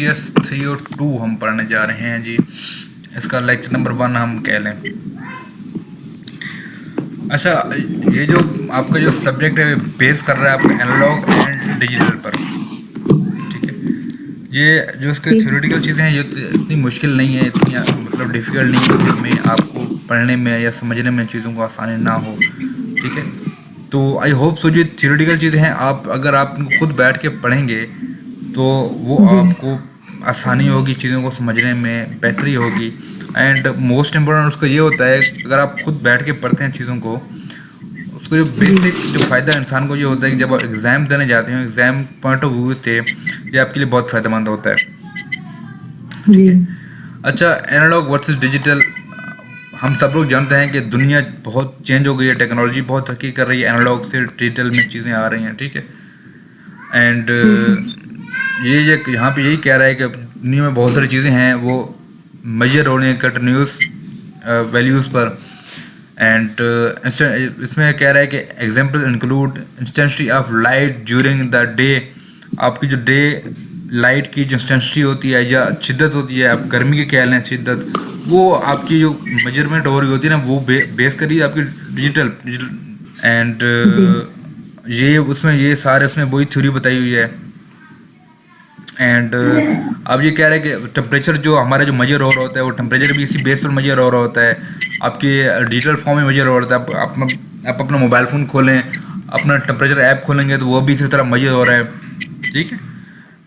GS 3 और 2 हम पढ़ने जा रहे हैं जी। इसका लेक्चर नंबर 1 हम कह लें। अच्छा, ये जो आपका जो सब्जेक्ट है बेस कर रहा है आपका एनालॉग एंड डिजिटल पर, ठीक है। ये जो इसके ठीक थ्योरेटिकल चीज़ें हैं ये इतनी मुश्किल नहीं है, इतनी मतलब डिफ़िकल्ट नहीं है कि हमें आपको पढ़ने में या समझने में चीज़ों को आसानी ना हो, ठीक है। तो आई होप सो जो थ्योरेटिकल चीज़ें हैं अगर आप इनको खुद बैठ के पढ़ेंगे तो वो जी आपको आसानी होगी, चीज़ों को समझने में बेहतरी होगी। एंड मोस्ट इम्पोर्टेंट उसका ये होता है, अगर आप खुद बैठ के पढ़ते हैं चीज़ों को, उसको जो जी बेसिक जो फ़ायदा इंसान को ये होता है कि जब आप एग्ज़ाम देने जाते हैं, एग्ज़ाम पॉइंट ऑफ व्यू से ये आपके लिए बहुत फ़ायदेमंद होता है, जी ठीक है। अच्छा, एनालॉग वर्सेस डिजिटल, हम सब लोग जानते हैं कि दुनिया बहुत चेंज हो गई है, टेक्नोलॉजी बहुत तरक्की कर रही है, एनालॉग से डिजिटल में चीज़ें आ रही हैं, ठीक है। एंड ठीक है। ये यहाँ पे यही कह रहा है कि दुनिया में बहुत सारी चीज़ें हैं वो मेजर हो रही हैं कंटिन्यूस वैल्यूज़ पर। एंड इसमें कह रहा है कि example include intensity of light during the day. आपकी जो डे लाइट की जो इंटेंसिटी होती है या शिद्दत होती है, आप गर्मी के कह लें शिद्दत, वो आपकी जो मेजरमेंट हो रही होती है ना, वो बेस करिए आपकी डिजिटल डिजिटल। एंड जी ये उसमें ये सारे उसमें वही थ्योरी बताई हुई है। एंड अब ये कह रहे हैं कि टेम्परेचर जो हमारा जो मेजर हो रहा होता है वो टेम्परेचर भी इसी बेस पर मेजर हो रहा होता है, आपके डिजिटल फॉर्म में मेजर हो रहा होता है। आप अपना मोबाइल फ़ोन खोलें, अपना टेम्परेचर ऐप खोलेंगे तो वो भी इसी तरह मेजर हो रहा है, ठीक है।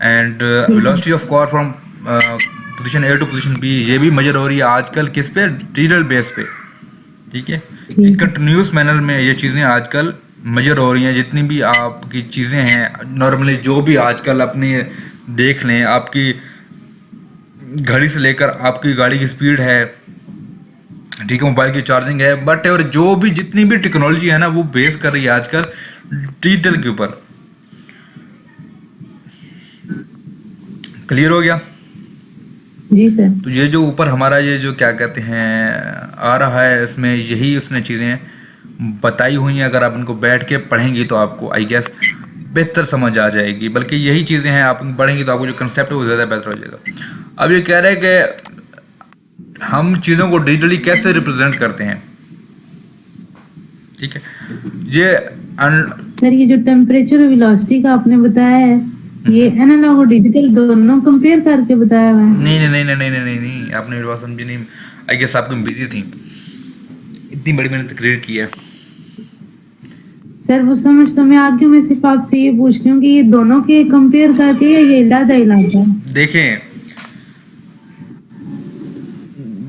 एंड ठीक है। Velocity of car from position A to position B, ये भी मेजर हो रही है आजकल किस पे, डिजिटल बेस पे, ठीक है। एक ठीक है। कंटिन्यूस मैनर में ये चीज़ें आजकल मेजर हो रही हैं। जितनी भी आपकी चीज़ें हैं नॉर्मली जो भी आजकल अपनी देख लें, आपकी घड़ी से लेकर आपकी गाड़ी की स्पीड है, ठीक है, मोबाइल की चार्जिंग है, बट और जो भी जितनी भी टेक्नोलॉजी है ना वो बेस कर रही है आजकल डिजिटल के ऊपर। क्लियर हो गया? जी सर। तो ये जो ऊपर हमारा ये जो क्या कहते हैं आ रहा है, इसमें यही उसने चीज़ें बताई हुई हैं। अगर आप इनको बैठ के पढ़ेंगी तो आपको आई गेस बेहतर समझ आ जाएगी। बल्कि यही चीज़ें हैं, आप पढ़ेंगी तो आपको जो कंसेप्ट है वो ज़्यादा बेहतर हो जाएगा। अब ये कह रहे हैं कि हम चीज़ों को डिजिटली कैसे रिप्रेजेंट करते हैं, ठीक है। ये सर ये जो टेम्परेचर और वेलोसिटी का आपने बताया है, ये एनालॉग और डिजिटल दोनों कंपेयर करके बताया हुआ है। नहीं नहीं नहीं नहीं नहीं नहीं नहीं नहीं, आपने मेरी बात समझी नहीं। आई गेस आपको बिजी थी, इतनी बड़ी मैंने तकरीर की है। सर वो समझ तो मैं आगे, मैं सिर्फ आपसे ये पूछ रही हूँ कि ये दोनों के कंपेयर करके या ये इलादा इलादा है। देखें,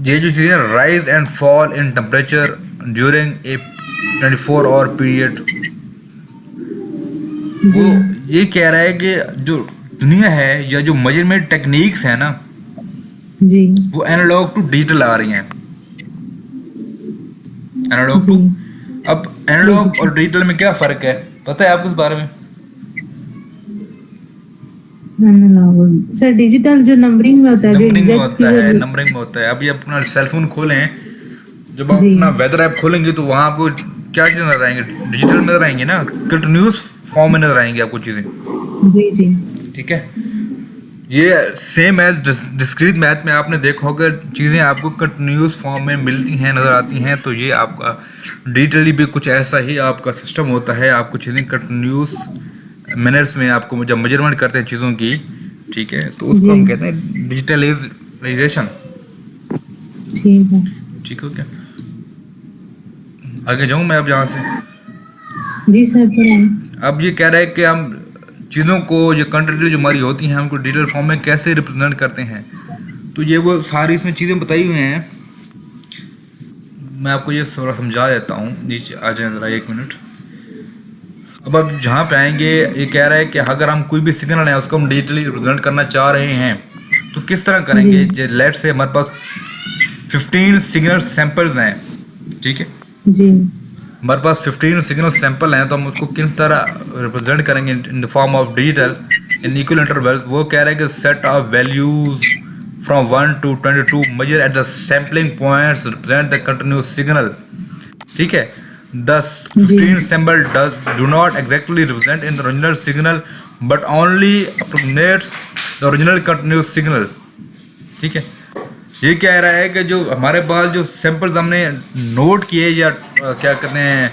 ये जो चीज़ें rise and fall in temperature during a 24 our period, वो जी ये कह रहा है कि जो दुनिया है या जो मेजरमेंट टेक्निक्स है ना जी वो एनालॉग टू डिजिटल आ रही हैं, एनालॉग जी टू। अब एनालॉग और डिजिटल डिजिटल में क्या फ़र्क है, पता है आपको इस बारे में? एनालॉग सर, डिजिटल जो नंबरिंग में होता है, जो नंबरिंग में एग्जैक्ट होता है, फिगर। नंबरिंग में होता है। अभी अपना सेलफोन खोलें, जब आप जी अपना वेदर ऐप खोलेंगे तो वहाँ आपको क्या चीज़ नजर आएंगे, डिजिटल नजर आएंगे ना, कंटिन्यूस फॉर्म में नजर आएंगी आपको चीज़ें, जी जी ठीक है। ये सेम एज डिस्क्रीट मैथ में आपने देखा होगा, चीज़ें आपको कंटिन्यूस फॉर्म में मिलती हैं, नज़र आती हैं। तो ये आपका डिजिटली भी कुछ ऐसा ही आपका सिस्टम होता है, आपको चीज़ें कंटिन्यूस मिनट्स में आपको जब मेजरमेंट करते हैं चीज़ों की, ठीक है, तो उसको जी हम कहते हैं डिजिटलाइजेशन, ठीक है। ठीक हो क्या। आगे जाऊँ मैं अब यहाँ से। जी सर पढ़ाएं। अब ये कह रहा है कि हम चीज़ों को जो कंटिन्यूटी जो हमारी होती हैं हमको डिजिटल फॉर्म में कैसे रिप्रेजेंट करते हैं। तो ये वो सारी इसमें चीज़ें बताई हुई हैं, मैं आपको ये थोड़ा समझा देता हूँ। नीचे आ जाए ज़रा 1 मिनट। अब जहाँ पे आएंगे, ये कह रहा है कि अगर हम कोई भी सिग्नल है उसको हम डिजिटली रिप्रेजेंट करना चाह रहे हैं तो किस तरह जी करेंगे। जो लेट से हमारे पास 15 सिग्नल सैंपल्स हैं, ठीक है, जी हमारे पास 15 सिग्नल सैंपल हैं, तो हम उसको किस तरह रिप्रेजेंट करेंगे इन the form of digital in equal interval. वो कह रहा है कि set of values from 1 to 22 measure at the sampling points represent the continuous signal, ठीक है। Thus G 15 symbol do not exactly represent in the original signal but only approximates the original continuous signal. ठीक है, ये कह रहा है कि जो हमारे पास जो सैंपल्स हमने नोट किए या क्या कहते हैं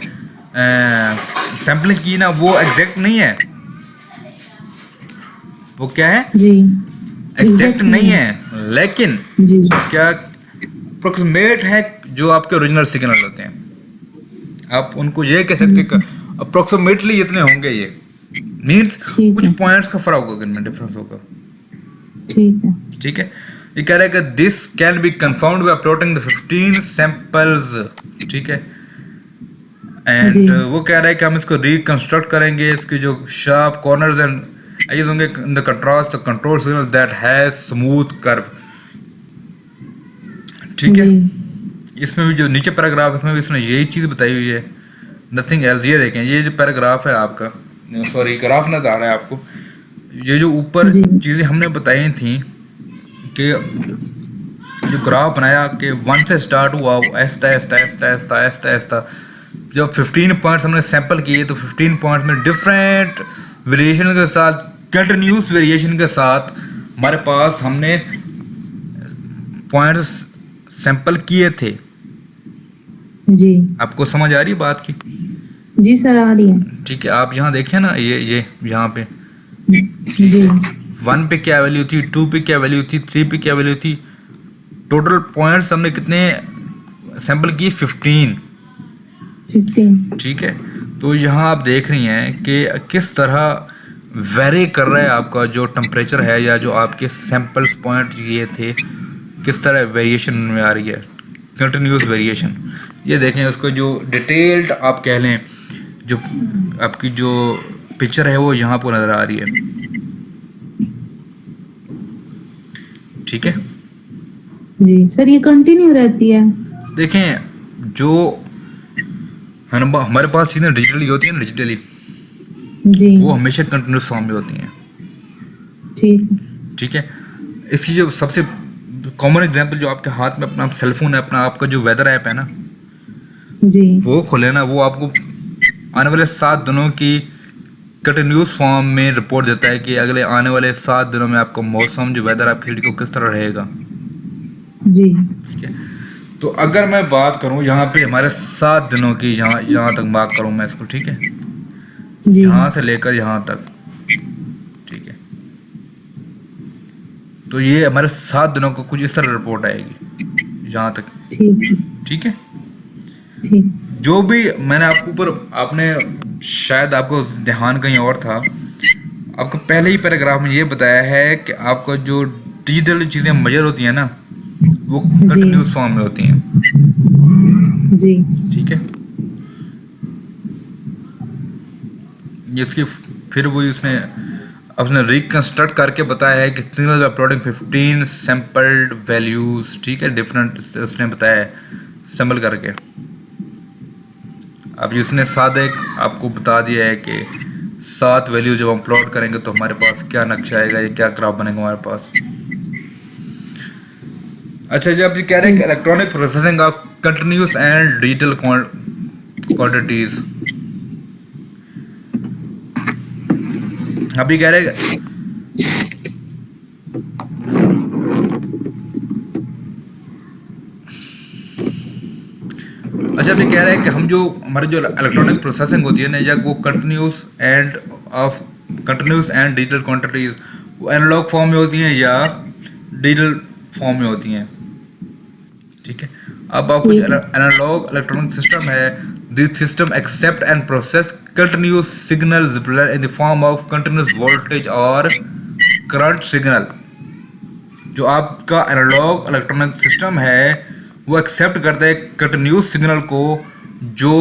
सैम्पलिंग की ना, वो एग्जैक्ट नहीं है। वो क्या है? जी, एग्जैक्ट नहीं है, लेकिन जी, क्या अप्रोक्सीमेट है जो आपके ओरिजिनल सिग्नल होते हैं। आप उनको ये कह सकते हैं अप्रोक्सीमेटली इतने होंगे, ये मीन्स ठीक कुछ है, पॉइंट्स का फर्क होगा, इनमें डिफरेंस होगा। ठीक है, ठीक है, ये कह रहा है कि this can be confirmed bye plotting the 15 samples. ठीक है, एंड जी, वो कह रहा है कि हम इसको रिकंस्ट्रक्ट करेंगे, इसकी जो शार्प कॉर्नर्स एंड एजेस होंगे in the contrast the control signal that has smooth curve. ठीक है, जी, इसमें भी जो नीचे पैराग्राफ, इसमें भी इसने यही चीज़ बताई हुई है, नथिंग एल्स। ये देखें, ये जो पैराग्राफ है आपका, सॉरी ग्राफ नजर आ रहा है आपको, ये जो ऊपर जी, चीज़ें हमने बताई थी कि जो ग्राफ बनाया कि 1 से स्टार्ट हुआ, ऐसा ऐसा ऐसा ऐसा ऐसा ऐसा, जब 15 पॉइंट्स हमने सैंपल किए तो 15 पॉइंट्स में डिफरेंट वेरिएशन के साथ, कंटिन्यूस वेरिएशन के साथ हमारे पास हमने पॉइंट्स सैंपल किए थे। जी, आपको समझ आ रही है बात की? जी सर आ रही है। ठीक है, आप यहाँ देखें ना, ये यहाँ पे जी, 1 पे क्या वैल्यू थी, 2 पे क्या वैल्यू थी, 3 पे क्या वैल्यू थी। टोटल पॉइंट्स हमने कितने सैंपल किए? 15। 15। ठीक है, तो यहाँ आप देख रही हैं कि किस तरह वेरी कर रहा है आपका जो टेम्परेचर है, या जो आपके सैंपल्स पॉइंट ये थे, किस तरह वेरिएशन में आ रही है, कंटिन्यूस वेरिएशन। ये देखें, उसको जो डिटेल्ड आप कह लें, जो आपकी जो पिक्चर है वो यहाँ पर नज़र आ रही है। ठीक है, जी सर, ये कंटिन्यू रहती है। देखें जो हमारे पास चीज़ें डिजिटली होती हैं, डिजिटली जी, वो हमेशा कंटिन्यूस फॉर्म में होती हैं। ठीक है, ठीक है, इसकी जो सबसे कॉमन एग्जांपल जो आपके हाथ में अपना सेलफोन है, अपना आपका जो वेदर ऐप है ना, जी, वो खोले ना, वो आपको आने वाले 7 दिनों की कंटिन्यूस फॉर्म में रिपोर्ट देता है कि अगले आने वाले 7 दिनों में आपका मौसम, जो वेदर आपकी सिटी को किस तरह रहेगा। जी, ठीक है, तो अगर मैं बात करूं यहाँ पे हमारे 7 दिनों की, यहाँ तक मार्क करूं मैं इसको। ठीक है, जी, यहाँ से लेकर यहाँ तक। ठीक है, तो ये हमारे 7 दिनों को कुछ इस तरह रिपोर्ट आएगी यहाँ तक। ठीक है, ठीक है, ठीक, जो भी मैंने आपको ऊपर, आपने शायद आपको ध्यान कहीं और था, आपको पहले ही पैराग्राफ में ये बताया है कि आपको जो डिजिटल चीज़ें मेजर होती हैं ना, वो कंटिन्यूस फॉर्म में होती हैं। जी, ठीक है, इसकी फिर वो उसने अपने रिकंस्ट्रक्ट करके बताया है कि सिग्नल अपलोडिंग 15 सैम्पल्ड वैल्यूज। ठीक है, डिफरेंट उसने बताया है सैम्पल करके। अब इसने साथ एक आपको बता दिया है कि 7 वैल्यू जब हम प्लॉट करेंगे तो हमारे पास क्या नक्शा आएगा, ये क्या ग्राफ बनेगा हमारे पास। अच्छा, जब ये कह रहे हैं कि electronic processing of continuous and digital quantities, अभी कह रहे हैं अच्छा, अभी कह रहे हैं कि हम जो हमारी जो इलेक्ट्रॉनिक प्रोसेसिंग होती है ना, या वो कंटिन्यूस एंड डिजिटल क्वांटिटीज, वो एनालॉग फॉर्म में होती हैं या डिजिटल फॉर्म में होती हैं। ठीक है, अब आपको एनालॉग इलेक्ट्रॉनिक सिस्टम है, this system accept and process continuous signals in the form of continuous voltage और करंट सिग्नल। जो आपका एनालॉग इलेक्ट्रॉनिक सिस्टम है वो एक्सेप्ट करता है कंटिन्यूस सिग्नल को, जो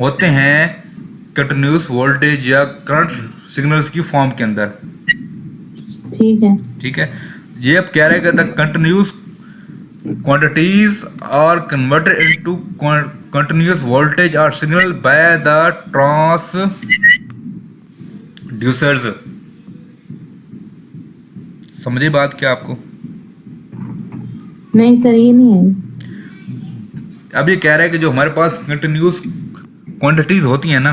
होते हैं कंटिन्यूस वोल्टेज या करंट सिग्नल्स की फॉर्म के अंदर। ठीक है, ठीक है, ये अब कह रहे हैं कि the continuous quantities are converted into continuous voltage or signal by the transducers। समझे बात क्या आपको? नहीं सर, ये नहीं आई। अब ये कह रहा है कि जो हमारे पास कंटिन्यूस क्वांटिटीज होती हैं ना,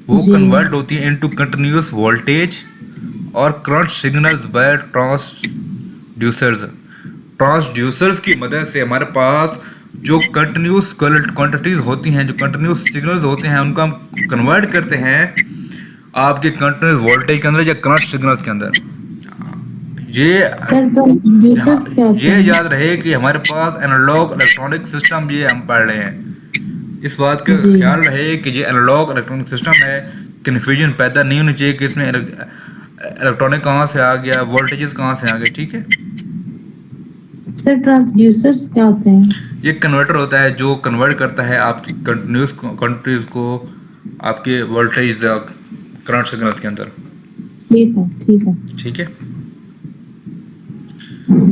वो जी। कन्वर्ट होती हैं इनटू कंटिन्यूस वोल्टेज और current signals by transducers. Transducers की मदद से हमारे पास जो कंटिन्यूस क्वांटिटीज होती हैं, जो कंटिन्यूस सिग्नल्स होते हैं, उनको हम कन्वर्ट करते हैं आपके कंटिन्यूस वोल्टेज के अंदर या करंट सिग्नल्स के अंदर। ये सर ट्रांसड्यूसर्स क्या होते ये हैं? याद रहे कि हमारे पास एनालॉग इलेक्ट्रॉनिक सिस्टम ये हम पढ़ रहे हैं। इस बात का जी। ख्याल रहे कि ये एनालॉग इलेक्ट्रॉनिक सिस्टम है, कन्फ्यूजन पैदा नहीं होनी चाहिए कि इसमें इलेक्ट्रॉनिक कहाँ से आ गया, वोल्टेजेस कहाँ से आ गए। ठीक है, सर ट्रांसड्यूसर्स क्या होते हैं? ये कन्वर्टर होता है जो कन्वर्ट करता है आपकी कंटिन्यूस क्वांटिटीज को आपके वोल्टेज करंट सिग्नल्स के अंदर। ठीक है, ठीक है। ठीक है,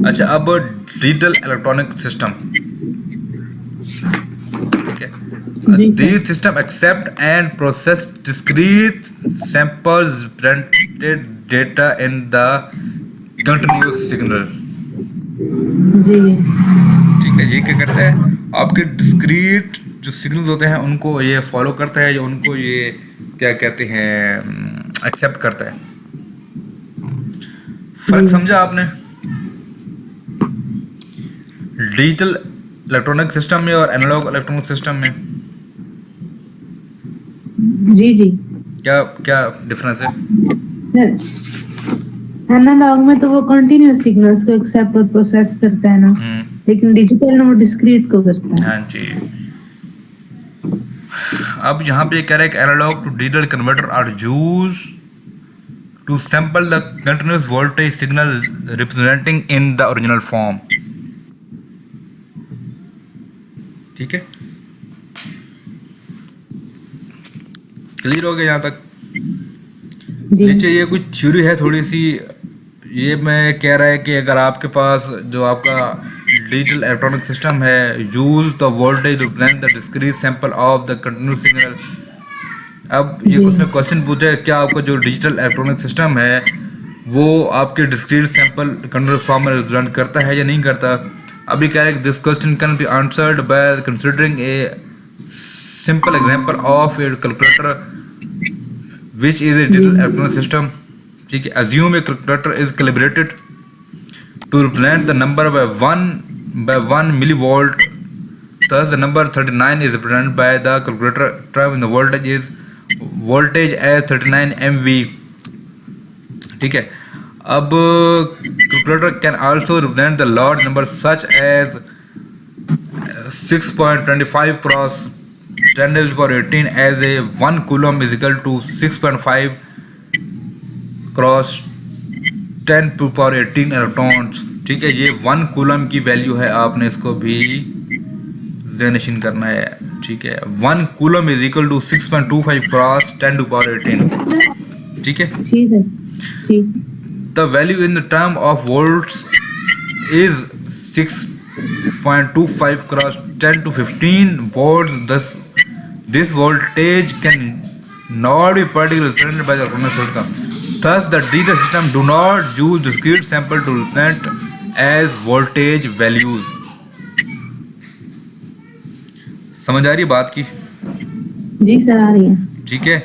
अच्छा अब डिजिटल इलेक्ट्रॉनिक सिस्टम। ठीक है, जी sir. these system accept and process discrete samples printed data in the continuous signal। जी ठीक है, ये क्या करता है, आपके डिस्क्रीट जो सिग्नल्स होते हैं उनको ये फॉलो करता है, या उनको ये क्या कहते हैं एक्सेप्ट करता है। फर्क समझा आपने डिजिटल इलेक्ट्रॉनिक सिस्टम में और एनालॉग इलेक्ट्रॉनिक सिस्टम में? जी जी। क्या क्या डिफरेंस है? सर एनालॉग में तो वो कंटिन्यूस सिग्नल्स को एक्सेप्ट और प्रोसेस करता है ना, लेकिन डिजिटल में वो डिस्क्रीट को करता है। हाँ जी। अब यहाँ पे कह रहा है कि analogue to digital converter are used to sample the continuous voltage signal representing in the original form. ठीक है, क्लियर हो गया यहाँ तक? जी नीचे ये कुछ थ्योरी है थोड़ी सी, ये मैं कह रहा है कि अगर आपके पास जो आपका डिजिटल इलेक्ट्रॉनिक सिस्टम है use the voltage to represent the discrete sample of the continuous signal. अब ये जी। उसने क्वेश्चन पूछा है क्या आपका जो डिजिटल इलेक्ट्रॉनिक सिस्टम है वो आपके डिस्क्रीट सैंपल कंटिन्यूस फॉर्म में रिप्रेजेंट करता है या नहीं करता। अभी कह रहे हैं this question can be answered bye considering a simple example of A calculator which is a digital electronic system। ठीक है, assume a calculator is calibrated to represent the number by 1 millivolt, thus the number 39 is represented by the calculator term in the voltage as 39 MV। ठीक है, अब calculator can also represent the large number such as 6.25 cross 10 raised to power 18 as a 1 coulomb is equal to 6.5 cross 10 to power 18 electrons। ठीक है, ये 1 coulomb की value है, आपने इसको भी डेफिनेशन करना है। ठीक है, 1 coulomb is equal to 6.25 cross 10 to power 18। ठीक है, ठीक है, ठीक। The value in the term of volts is 6.25 cross 10 to 15 volts, thus this voltage can not be particularly represented by the electronic system, thus the digital system do not use discrete sample to represent as voltage values। समझ आ रही है बात की? जी sir आ रही है। ठीक है,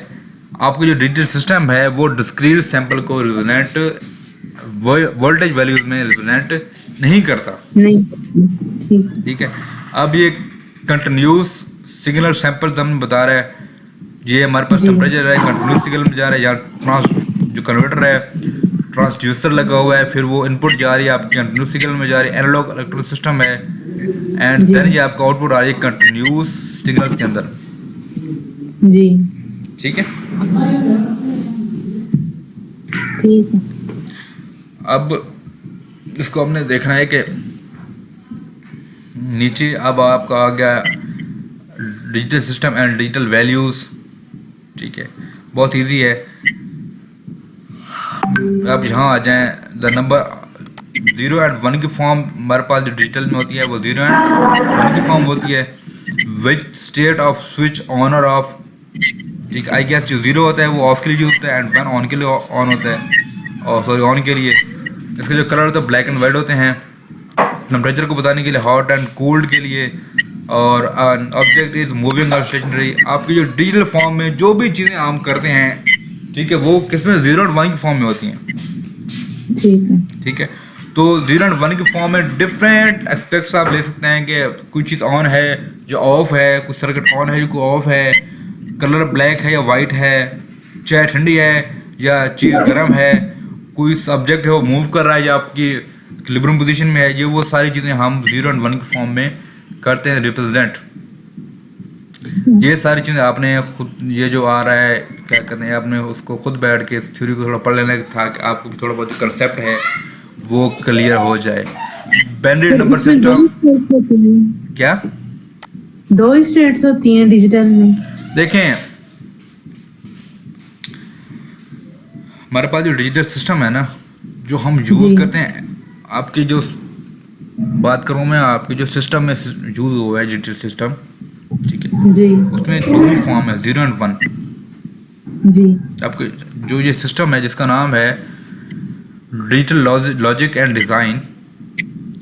आपको जो डिजिटल सिस्टम है वो डिस्क्रीट सैंपल को रिप्रेजेंट वोल्टेज वैल्यूज में रिप्रेजेंट नहीं करता। नहीं, ठीक। ठीक है, अब ये कंटिन्यूस सिग्नल सैंपल्स हम बता रहे हैं, ये हमारे पास जी। टेम्परेचर है, कंटिन्यूस सिग्नल में जा रहा है, या ट्रांस जो कन्वर्टर है ट्रांसड्यूसर लगा हुआ है, फिर वो इनपुट जा रही है आपकी कंटिन्यूस सिग्नल में जा रही है, एनालॉग इलेक्ट्रॉनिक सिस्टम है, एंड जी। देन ये आपका आउटपुट आ रही है कंटिन्यूस सिग्नल के अंदर। जी ठीक है, ठीक है। अब इसको हमने देखना है कि नीचे अब आपका आ गया digital system and digital values. ठीक है, बहुत इजी है। अब यहाँ आ जाएं, द नंबर 0 एंड 1 की फॉर्म हमारे पास जो डिजिटल में होती है वो 0 एंड 1 की फॉर्म होती है। Which state off switch on और ऑफ। ठीक है, आई गेस जो 0 होता है वो ऑफ के लिए यूज होता है, एंड 1 ऑन के लिए ऑन होता है, और सॉरी ऑन के लिए। इसके जो कलर होते हैं ब्लैक एंड वाइट होते हैं, टेम्परेचर को बताने के लिए, हॉट एंड कोल्ड के लिए, और ऑब्जेक्ट इज मूविंग और स्टेशनरी। आपकी जो डिजिटल फॉर्म में जो भी चीज़ें हम करते हैं, ठीक है, वो किसमें 0 और 1 की फॉर्म में होती हैं। ठीक है। ठीक है, तो 0 और 1 की फॉर्म में डिफरेंट एस्पेक्ट्स आप ले सकते हैं कि कोई चीज़ ऑन है जो ऑफ है, कुछ सर्किट ऑन है जो कोई ऑफ है, कलर ब्लैक है या वाइट है, चाय ठंडी है या चीज़ गर्म है, कोई सब्जेक्ट है वो मूव कर रहा है या आपकी इक्विलिब्रियम पोजीशन में है, ये वो सारी चीज़ें हम 0 और 1 की फॉर्म में करते हैं रिप्रेजेंट। ये सारी चीज़ें आपने खुद, ये जो आ रहा है क्या कहते हैं, आपने उसको खुद बैठ के इस थ्योरी को थोड़ा पढ़ लेना था कि आपको भी थोड़ा बहुत जो कंसेप्ट है वो क्लियर हो जाए। बाइनरी सर नंबर इसमें दो सिस्टम स्टेट्स होती हैं, क्या, 2 स्टेट्स होती हैं डिजिटल में। देखें हमारे पास जो डिजिटल सिस्टम है ना, जो हम जी। यूज़ करते हैं, आपकी जो बात करूँ मैं, आपके जो सिस्टम में यूज़ हुआ है डिजिटल सिस्टम, ठीक है, जी उसमें 2 ही फॉर्म है, 0 और 1। जी आपके जो ये सिस्टम है जिसका नाम है डिजिटल लॉजिक एंड डिज़ाइन,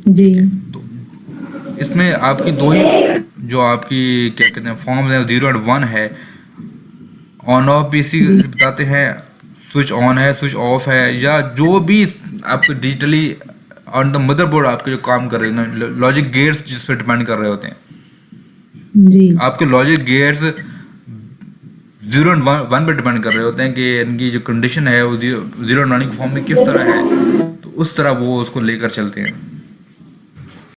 जी तो इसमें आपकी 2 ही जो आपकी क्या कहते हैं फॉर्म्स हैं, 0 और 1 है। ऑन ऑफ भी इसी जी बताते हैं, स्विच ऑन है स्विच ऑफ है, या जो भी आपके डिजिटली ऑन द मदरबोर्ड आपके जो काम कर रहे हैं ना, लॉजिक गेट्स जिस पर डिपेंड कर रहे होते हैं, जी आपके लॉजिक गेट्स 0 और 1 पे डिपेंड कर रहे होते हैं कि इनकी जो कंडीशन है वो 0 और 1 की फॉर्म में किस तरह है, तो उस तरह वो उसको लेकर चलते हैं।